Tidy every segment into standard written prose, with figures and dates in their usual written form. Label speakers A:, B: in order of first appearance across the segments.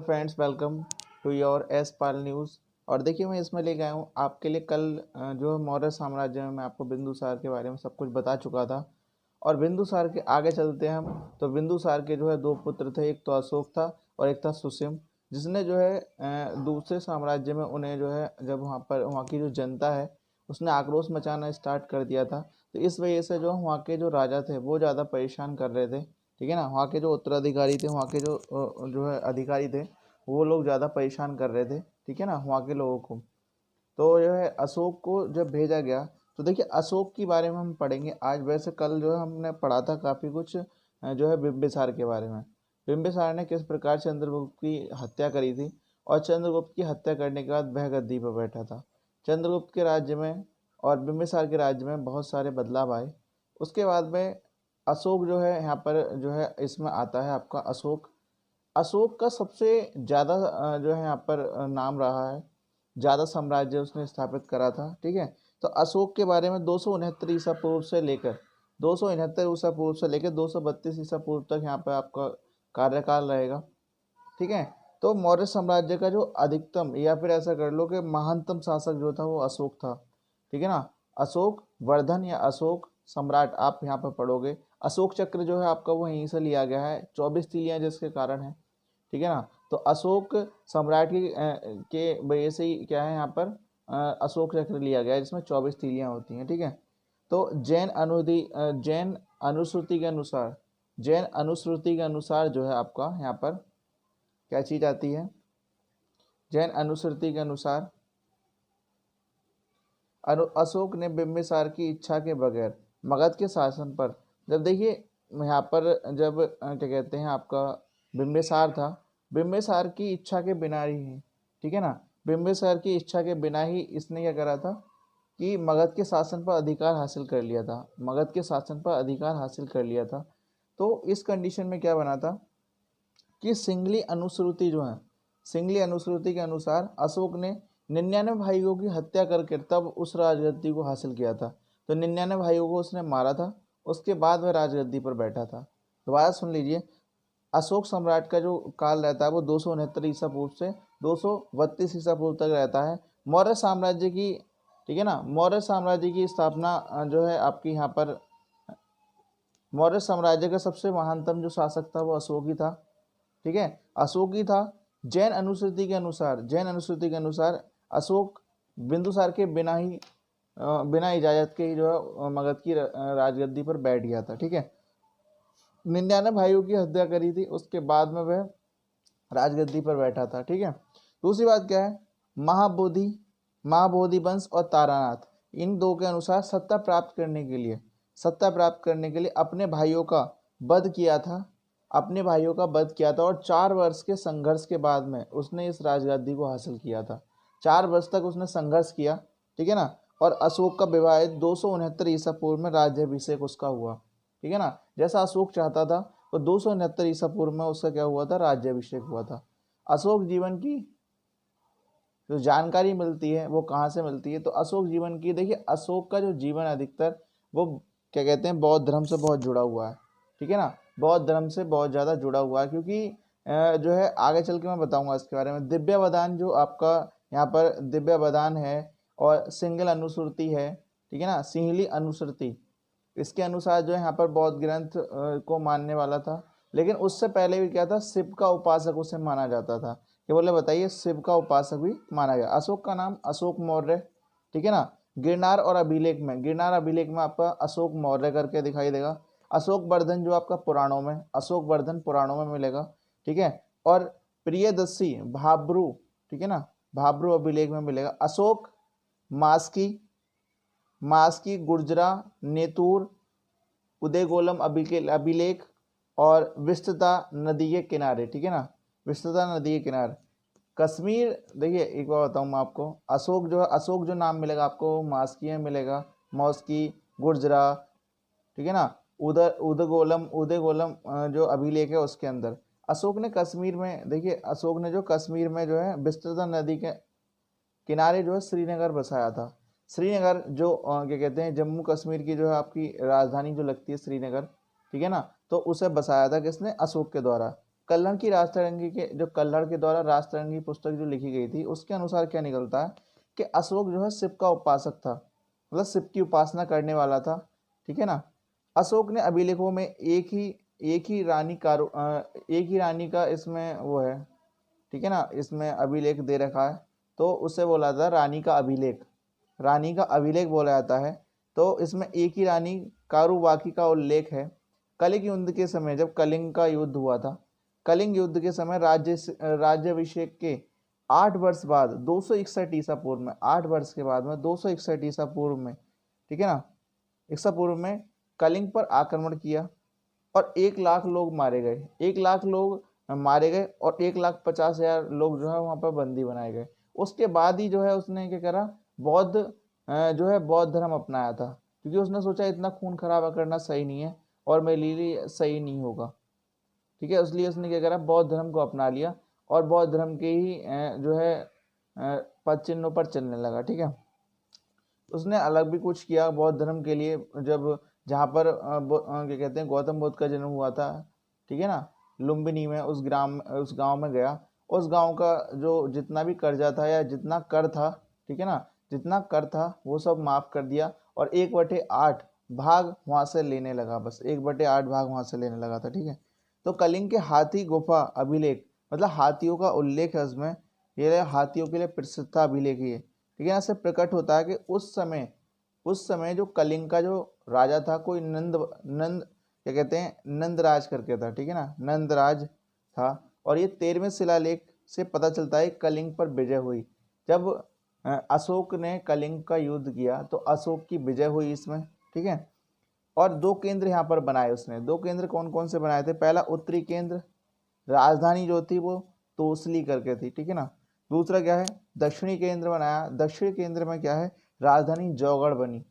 A: Friends, welcome to your S Pal news. और देखिए, मैं इसमें लेके आया हूँ आपके लिए। कल जो मौर्य साम्राज्य में मैं आपको बिंदुसार के बारे में सब कुछ बता चुका था। और बिंदुसार के आगे चलते हैं हम। तो बिंदुसार के जो है दो पुत्र थे, एक तो अशोक था और एक था सुसिम, जिसने जो है दूसरे साम्राज्य में उन्हें जो है जब वहाँ की जो जनता है उसने आक्रोश मचाना स्टार्ट कर दिया था। तो इस वजह से जो वहाँ के जो राजा थे वो ज़्यादा परेशान कर रहे थे। ठीक है ना। वहाँ के जो उत्तराधिकारी थे, वहाँ के जो है अधिकारी थे, वो लोग ज़्यादा परेशान कर रहे थे। ठीक है ना, वहाँ के लोगों को। तो जो है अशोक को जब भेजा गया, तो देखिए अशोक के बारे में हम पढ़ेंगे आज। वैसे कल जो है हमने पढ़ा था काफ़ी कुछ जो है बिम्बिसार के बारे में। बिम्बिसार ने किस प्रकार चंद्रगुप्त की हत्या करी थी, और चंद्रगुप्त की हत्या करने के बाद वह गद्दी पर बैठा था। चंद्रगुप्त के राज्य में और बिम्बिसार के राज्य में बहुत सारे बदलाव आए। उसके बाद में अशोक जो है यहाँ पर जो है इसमें आता है आपका अशोक। अशोक का सबसे ज़्यादा जो है यहाँ पर नाम रहा है, ज़्यादा साम्राज्य उसने स्थापित करा था। ठीक है। तो अशोक के बारे में 269 ईसा पूर्व से लेकर 269 ईसा पूर्व से लेकर 232 ईसा पूर्व तक यहाँ पर आपका कार्यकाल रहेगा। ठीक है। तो मौर्य साम्राज्य का जो अधिकतम, या फिर ऐसा कर लो कि महानतम शासक जो था वो अशोक था। ठीक है ना। अशोक वर्धन या अशोक सम्राट आप यहाँ पर पढ़ोगे। अशोक चक्र जो है आपका वो यहीं से लिया गया है, 24 तीलियां जिसके कारण है। ठीक है ना। तो अशोक सम्राट के वजह से ही क्या है यहाँ पर अशोक चक्र लिया गया है, जिसमें 24 तीलियां होती हैं। ठीक है। तो जैन अनुश्रुति के अनुसार, जैन अनुश्रुति के अनुसार जो है आपका यहाँ पर क्या चीज आती है। जैन अनुश्रुति के अनुसार अशोक ने बिम्बिसार की इच्छा के बगैर मगध के शासन पर, जब देखिए यहाँ पर जब क्या कहते हैं आपका बिम्बिसार था, बिम्बिसार की इच्छा के बिना ही, ठीक है ना, बिम्बिसार की इच्छा के बिना ही इसने क्या करा था कि मगध के शासन पर अधिकार हासिल कर लिया था। मगध के शासन पर अधिकार हासिल कर लिया था। तो इस कंडीशन में क्या बना था कि सिंगली अनुश्रुति जो है, सिंगली अनुश्रुति के अनुसार अशोक ने 99 भाइयों की हत्या करके तब उस राजगद्दी को हासिल किया था। तो 99 भाइयों को उसने मारा था, उसके बाद वह राजगद्दी पर बैठा था। दोबारा सुन लीजिए, अशोक सम्राट का जो काल रहता है वो 269 ईसा पूर्व से 232 ईसा पूर्व तक रहता है। मौर्य साम्राज्य की, ठीक है ना, मौर्य साम्राज्य की स्थापना जो है आपकी यहाँ पर, मौर्य साम्राज्य का सबसे महानतम जो शासक था वो अशोक ही था। ठीक है, अशोक ही था। जैन अनुश्रुति के अनुसार, जैन अनुश्रुति के अनुसार अशोक बिंदुसार के बिना ही बिना इजाजत के ही जो है मगध की राजगद्दी पर बैठ गया था। ठीक है। 99 भाइयों की हत्या करी थी, उसके बाद में वह राजगद्दी पर बैठा था। ठीक है। दूसरी बात क्या है, महाबोधि, महाबोधि वंश और तारानाथ, इन दो के अनुसार सत्ता प्राप्त करने के लिए, सत्ता प्राप्त करने के लिए अपने भाइयों का वध किया था, अपने भाइयों का वध किया था। और 4 वर्ष के संघर्ष के बाद में उसने इस राजगद्दी को हासिल किया था। 4 वर्ष तक उसने संघर्ष किया। ठीक है ना। और अशोक का विवाह 269 ईसा पूर्व में राज्याभिषेक उसका हुआ। ठीक है ना। जैसा अशोक चाहता था, तो 269 ईसा पूर्व में उसका क्या हुआ था, राज्याभिषेक हुआ था। अशोक जीवन की जो जानकारी मिलती है वो कहाँ से मिलती है, तो अशोक जीवन की, देखिए अशोक का जो जीवन अधिकतर वो क्या कहते हैं, बौद्ध धर्म से बहुत जुड़ा हुआ है। ठीक है ना, बौद्ध धर्म से बहुत ज़्यादा जुड़ा हुआ है, क्योंकि जो है आगे चल के मैं बताऊंगा इसके बारे में। दिव्यावदान जो आपका यहाँ पर दिव्यावदान है और सिंगल अनुश्रुति है, ठीक है ना, सिंहली अनुश्रुति, इसके अनुसार जो है यहाँ पर बौद्ध ग्रंथ को मानने वाला था। लेकिन उससे पहले भी क्या था, शिव का उपासक उसे माना जाता था। ये बोले बताइए, शिव का उपासक भी माना गया। अशोक का नाम अशोक मौर्य। ठीक है ना। गिरनार और अभिलेख में, गिरनार अभिलेख में आपका अशोक मौर्य करके दिखाई देगा। अशोक वर्धन जो आपका पुराणों में, अशोक वर्धन पुराणों में मिलेगा। ठीक है। और प्रियदर्शी भाब्रू, ठीक है ना, भाब्रू अभिलेख में मिलेगा। अशोक मास्की, मास्की गुर्जरा नेतूर उदयगोलम अभिलेख और विस्तृता नदी के किनारे। ठीक है ना, विस्तृता नदी के किनारे कश्मीर। देखिए एक बार बताऊँ मैं आपको, अशोक जो है, अशोक जो नाम मिलेगा आपको मास्की में मिलेगा, मौस्की गुर्जरा, ठीक है ना, उदय उदयगोलम, उदयगोलम जो अभिलेख है उसके अंदर अशोक ने कश्मीर में, देखिए अशोक ने जो कश्मीर में जो है विस्तृता नदी के किनारे जो है श्रीनगर बसाया था। श्रीनगर जो क्या कहते हैं, जम्मू कश्मीर की जो है आपकी राजधानी जो लगती है श्रीनगर, ठीक है ना, तो उसे बसाया था किसने, अशोक के द्वारा। कल्हड़ की राजतरंगी के जो कल्हड़ के द्वारा राजतरंगी पुस्तक जो लिखी गई थी उसके अनुसार क्या निकलता है कि अशोक जो है शिव का उपासक था, मतलब शिव की उपासना करने वाला था, ठीक है ना। अशोक ने अभिलेखों में एक ही रानी का इसमें वो है, ठीक है ना, इसमें अभिलेख दे रखा है, तो उससे बोला था रानी का अभिलेख, रानी का अभिलेख बोला जाता है। तो इसमें एक ही रानी कारुबाकी का उल्लेख है। कलिंग युद्ध के समय जब कलिंग का युद्ध हुआ था, कलिंग युद्ध के समय राज्याभिषेक के 8 वर्ष बाद 261 ईसा पूर्व में, 8 वर्ष के बाद में 261 ईसा पूर्व में, ठीक है ना, ईसा पूर्व में कलिंग पर आक्रमण किया और 1 लाख लोग मारे गए, 1 लाख लोग मारे गए और 1,50,000 लोग जो है वहां पर बंदी बनाए गए। उसके बाद ही जो है उसने क्या करा, बौद्ध जो है बौद्ध धर्म अपनाया था, क्योंकि उसने सोचा इतना खून खराबा करना सही नहीं है और मेरे लिए सही नहीं होगा, ठीक है। इसलिए उसने क्या करा, बौद्ध धर्म को अपना लिया और बौद्ध धर्म के ही जो है पद चिन्हों पर चलने लगा, ठीक है। उसने अलग भी कुछ किया बौद्ध धर्म के लिए, जब जहाँ पर क्या कहते हैं गौतम बुद्ध का जन्म हुआ था, ठीक है ना, लुम्बिनी में, उस गांव में गया, उस गांव का जो जितना भी कर्जा था या जितना कर था, ठीक है ना, जितना कर था वो सब माफ कर दिया और 1/8 भाग वहां से लेने लगा, बस 1/8 भाग वहां से लेने लगा था, ठीक है। तो कलिंग के हाथी गुफा अभिलेख, मतलब हाथियों का उल्लेख है उसमें, ये हाथियों के लिए प्रसिद्ध था अभिलेख ये, ठीक है। यहाँ से प्रकट होता है कि उस समय जो कलिंग का जो राजा था कोई नंद नंद क्या कहते हैं नंदराज करके था, ठीक है ना, नंदराज था। और ये 13वें शिलालेख से पता चलता है कलिंग पर विजय हुई। जब अशोक ने कलिंग का युद्ध किया तो अशोक की विजय हुई इसमें, ठीक है। और 2 केंद्र यहाँ पर बनाए उसने, 2 केंद्र कौन कौन से बनाए थे, पहला उत्तरी केंद्र, राजधानी जो थी वो तोसली करके थी, ठीक है ना। दूसरा क्या है, दक्षिणी केंद्र बनाया, दक्षिणी केंद्र में क्या है, राजधानी जौगढ़ बनी,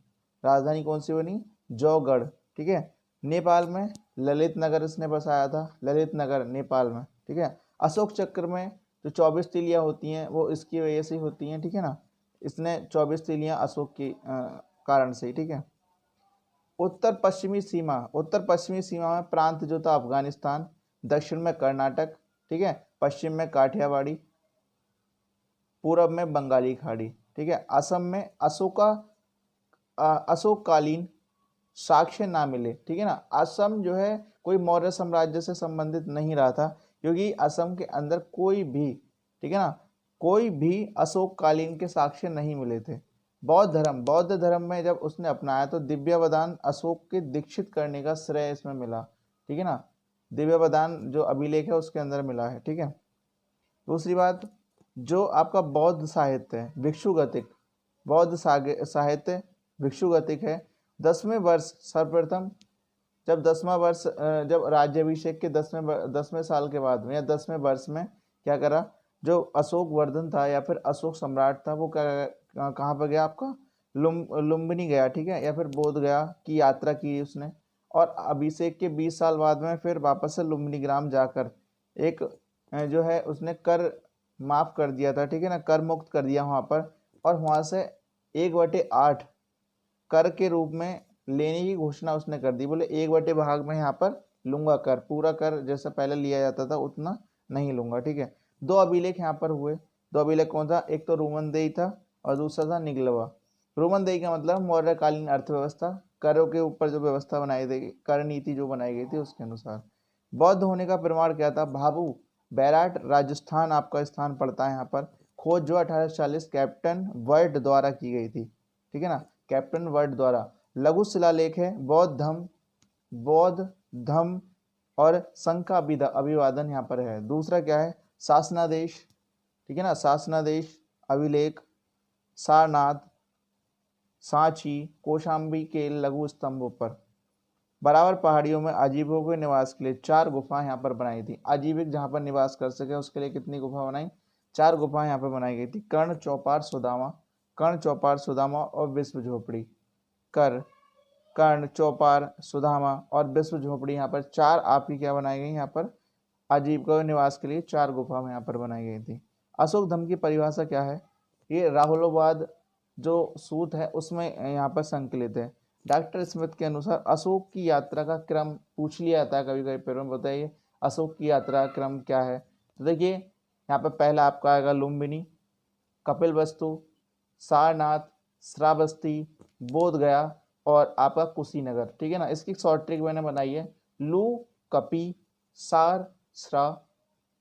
A: राजधानी कौन सी बनी, जौगढ़, ठीक है। नेपाल में ललित नगर इसने बसाया था, ललित नगर नेपाल में, ठीक है। अशोक चक्र में जो 24 तीलियां होती हैं वो इसकी वजह से होती हैं, ठीक है ना, इसने 24 तीलियां अशोक की कारण से, ठीक है। उत्तर पश्चिमी सीमा में प्रांत जो था अफगानिस्तान, दक्षिण में कर्नाटक, ठीक है, पश्चिम में काठियावाड़ी, पूरब में बंगाली खाड़ी, ठीक है। असम में अशोककालीन साक्ष्य ना मिले, ठीक है ना। असम जो है कोई मौर्य साम्राज्य से संबंधित नहीं रहा था, क्योंकि असम के अंदर कोई भी, ठीक है ना, कोई भी अशोककालीन के साक्ष्य नहीं मिले थे। बौद्ध धर्म में जब उसने अपनाया तो दिव्यावदान अशोक के दीक्षित करने का श्रेय इसमें मिला, ठीक है ना, दिव्यावदान जो अभिलेख है उसके अंदर मिला है, ठीक है। दूसरी बात, जो आपका बौद्ध साहित्य है भिक्षुगतिक, बौद्ध साहित्य भिक्षुगतिक है। 10वें वर्ष सर्वप्रथम, जब 10वां वर्ष जब राज्याभिषेक के 10वें साल के बाद में या 10वें वर्ष में क्या करा, जो अशोक वर्धन था या फिर अशोक सम्राट था वो कहाँ पर गया आपका, लुम्बिनी गया, ठीक है, या फिर बोध गया की यात्रा की उसने। और अभिषेक के 20 साल बाद में फिर वापस से लुम्बिनी ग्राम जाकर एक जो है उसने कर माफ कर दिया था, ठीक है ना, कर मुक्त कर दिया वहां पर, और वहां से 1/8 कर के रूप में लेने की घोषणा उसने कर दी। बोले 1/भाग में यहाँ पर लूंगा कर, पूरा कर जैसा पहले लिया जाता था उतना नहीं लूंगा, ठीक है। 2 अभिलेख यहाँ पर हुए, 2 अभिलेख कौन था, एक तो रोमनदेही था और दूसरा था निगलवा। रोमनदेही का मतलब मौर्यकालीन अर्थव्यवस्था, करों के ऊपर जो व्यवस्था बनाई गई, कर नीति जो बनाई गई थी उसके अनुसार। बौद्ध होने का प्रमाण क्या था, भाभू बैराट राजस्थान आपका स्थान पड़ता है यहाँ पर। खोज जो 1840 कैप्टन वर्ड द्वारा की गई थी, ठीक है ना, कैप्टन वर्ड द्वारा। लघु शिलालेख है बौद्ध धम्म और संघ का अभिवादन यहाँ पर है। दूसरा क्या है, शासनादेश, ठीक है ना, शासनादेश अभिलेख, सारनाथ, सांची, कौशाम्बी के लघु स्तंभों पर। बराबर पहाड़ियों में अजीबों के निवास के लिए 4 गुफाएं यहाँ पर बनाई थी। अजीबिक जहाँ पर निवास कर सके उसके लिए कितनी गुफा बनाई, 4 गुफाएं यहाँ पर बनाई गई थी। कर्ण चौपार सुदामा और विश्व झोपड़ी। कर्ण चौपार सुदामा और विश्व झोपड़ी, यहाँ पर 4 आपकी क्या बनाई गई, यहाँ पर अजीबों के निवास के लिए 4 गुफा यहाँ पर बनाई गई थी। अशोक धर्म की परिभाषा क्या है, ये राहुलोवाद जो सूत है उसमें यहाँ पर संकलित है। डॉक्टर स्मिथ के अनुसार अशोक की यात्रा का क्रम पूछ लिया जाता है कभी कभी पेपर में, बताइए अशोक की यात्रा क्रम क्या है? तो देखिए यहाँ पे पहला आपका आएगा लुम्बिनी, कपिलवस्तु, सारनाथ, श्रावस्ती, बोध गया और आपका कुशीनगर। ठीक है ना, इसकी शॉर्ट ट्रिक मैंने बनाई है, लू कपि सार श्रा,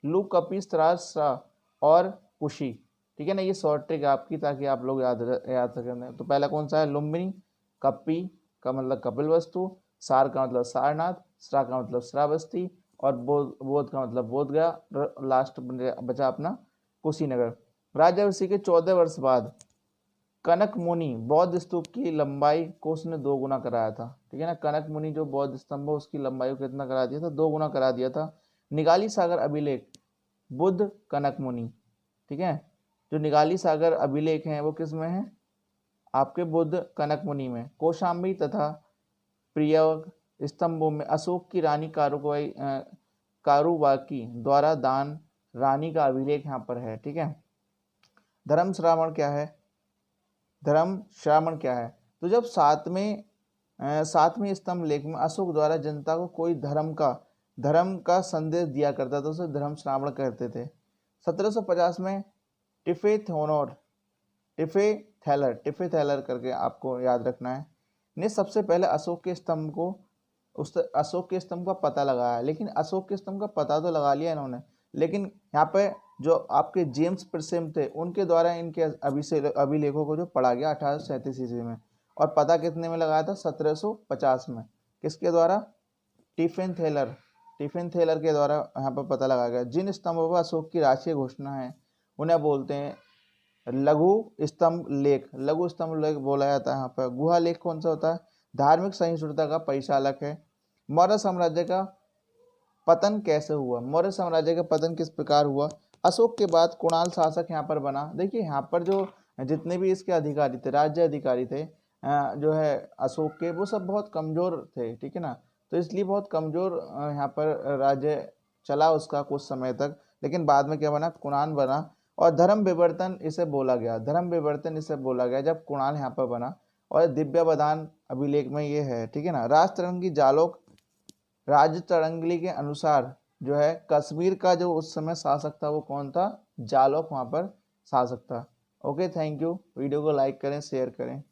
A: लू कपि श्रा और कुशी। ठीक है ना, ये शॉर्ट ट्रिक आपकी, ताकि आप लोग याद रखें। तो पहला कौन सा है? लुम्बिनी, कपि का मतलब कपिलवस्तु, सार का मतलब सारनाथ, श्रा का मतलब श्रावस्ती और बोध का मतलब बोध गया। लास्ट बचा अपना कुशीनगर। राजर्षि के 14 वर्ष बाद कनक मुनि बौद्ध स्तूप की लंबाई को उसने 2 गुना कराया था। ठीक है ना, कनक मुनि जो बौद्ध स्तंभ उसकी लंबाई को कितना करा दिया था? 2 गुना करा दिया था। निगाली सागर अभिलेख बुद्ध कनक मुनि। ठीक है, जो निगाली सागर अभिलेख हैं वो किस में है? आपके बुद्ध कनक मुनि में। कौशाम्बी तथा प्रियग स्तंभों में अशोक की रानी कारुबाकी द्वारा दान रानी का अभिलेख यहाँ पर है। ठीक है, धर्म श्रावण क्या है? धर्म श्रावण क्या है? तो जब सातवें स्तंभ लेख में अशोक द्वारा जनता को कोई धर्म का संदेश दिया करता था, उसे धर्म श्रावण कहते थे। 1750 में टिफे थैलर करके आपको याद रखना है, ने सबसे पहले अशोक के स्तंभ का पता लगाया। लेकिन अशोक के स्तंभ का पता तो लगा लिया इन्होंने, लेकिन यहाँ पे जो आपके जेम्स प्रिसेम थे उनके द्वारा इनके अभिलेखों को जो पढ़ा गया 1837 ईस्वी में, और पता कितने में लगाया था? 1750 में। किसके द्वारा? टिफिन थेलर के द्वारा यहाँ पर पता लगाया गया। जिन स्तंभों पर अशोक की राष्ट्रीय घोषणा है उन्हें बोलते हैं लघु स्तंभ लेख बोला जाता है। यहाँ पर गुहा लेख कौन सा होता है? धार्मिक सहिष्णुता का परिचालक है। मौर्य साम्राज्य का पतन कैसे हुआ? मौर्य साम्राज्य का पतन किस प्रकार हुआ? अशोक के बाद कुणाल शासक यहाँ पर बना। देखिए यहाँ पर जो जितने भी इसके अधिकारी थे, राज्य अधिकारी थे जो है अशोक के, वो सब बहुत कमजोर थे। ठीक है ना, तो इसलिए बहुत कमजोर यहाँ पर राज्य चला उसका कुछ समय तक। लेकिन बाद में क्या बना? कुणाल बना। और धर्म विवर्तन इसे बोला गया जब कुणाल यहाँ पर बना। और दिव्यावधान अभिलेख में ये है। ठीक है ना, राज तरंगली के अनुसार जो है कश्मीर का जो उस समय शासक था वो कौन था? जालौक वहाँ पर शासक था। Okay, thank you. वीडियो को लाइक करें, शेयर करें।